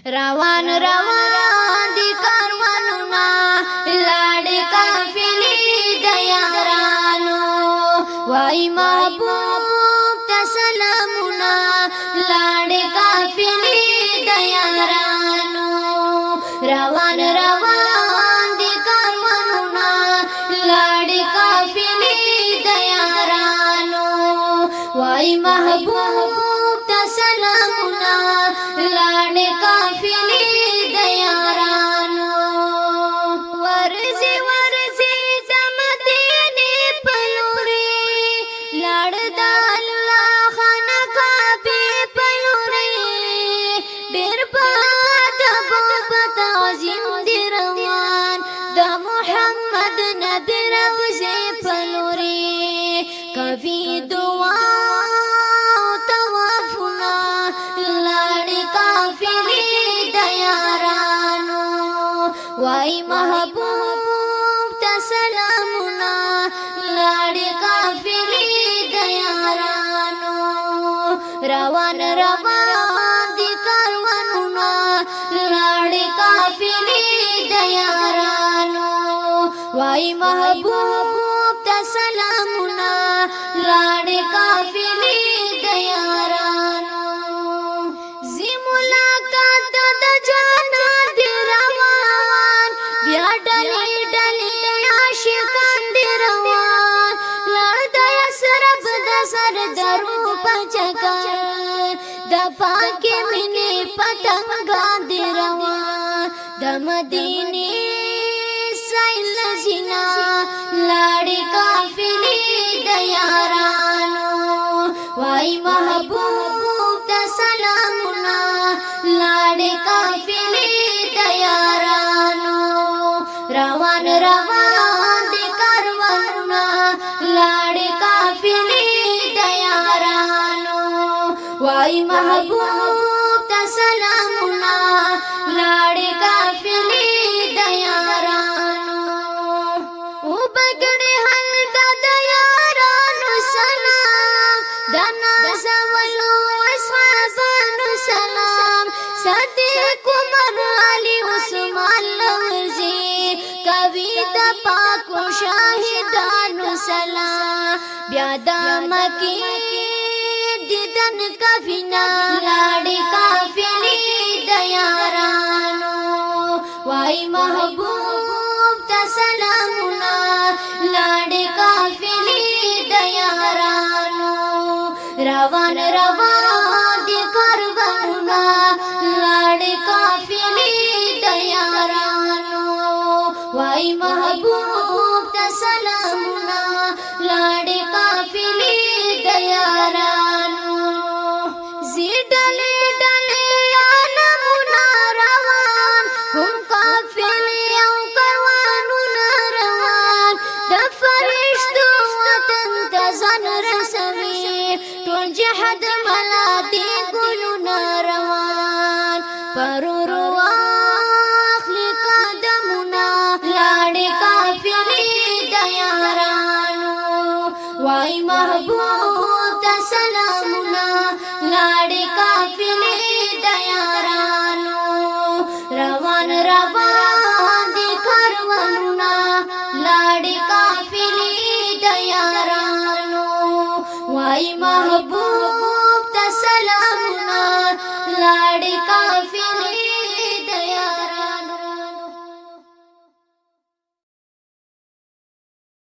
روان روان دي کاروانونه لاړې قافلې د یارانو وای محبوب ته سلامونه لاړې قافلې د یارانو روان روان دي کاروانونه لاړې قافلې د یارانو وای محبوب ته سلامونه لاړې قافلې د یارانو ورځي ورځي د مدینې په لوري لاړ د الله خانه کعبې په لوري ډېر په ادب په تعظیم دي روان د محمد نبي روضې په لوري کوي دعا وای محبوب ته سلامونه لاړې قافلې د یارانو روان روان دي کاروانونه لاړې قافلې د یارانو وای محبوب ته سلامونه لاړې قافلې د یارانو زی ملاقات د جانا دی روان بیا ډلې ډلې عاشقان دی روان لړ د یسرب د سر درو پچکر د پاکې مینې پتنګان دی روان د مدینې سیل زینا لاړې قافلې د یارانو وای محبوب ته سلامونه لاړې قافلې د یارانو روان روان دي کاروانونه لاړې قافلې د یارانو وای محبوب ته سلامونه لاړې قافلې د یارانو وبګړې هلته د یارانو سلام د نازولو اصحابانو سلام صدیق عمر علی عثمان لغزی کوي د پاکو شاهدانو سلام بیا د مکی دیدن کفینا لاړې قافلې د یارانو وای محبوب ته سلامونه لاړې قافلې د یارانو روان روان دي کاروانونه لاړې قافلې د یارانو وای محبوب ته سلامونه لاړې قافلې د یارانو زی ډلې ډلې عالمونه روان هم قافلې او کاروانونه روان د فرشتو وطن ته ځان رسوي ټول جهاد ملا دي ګلونه روان پرورو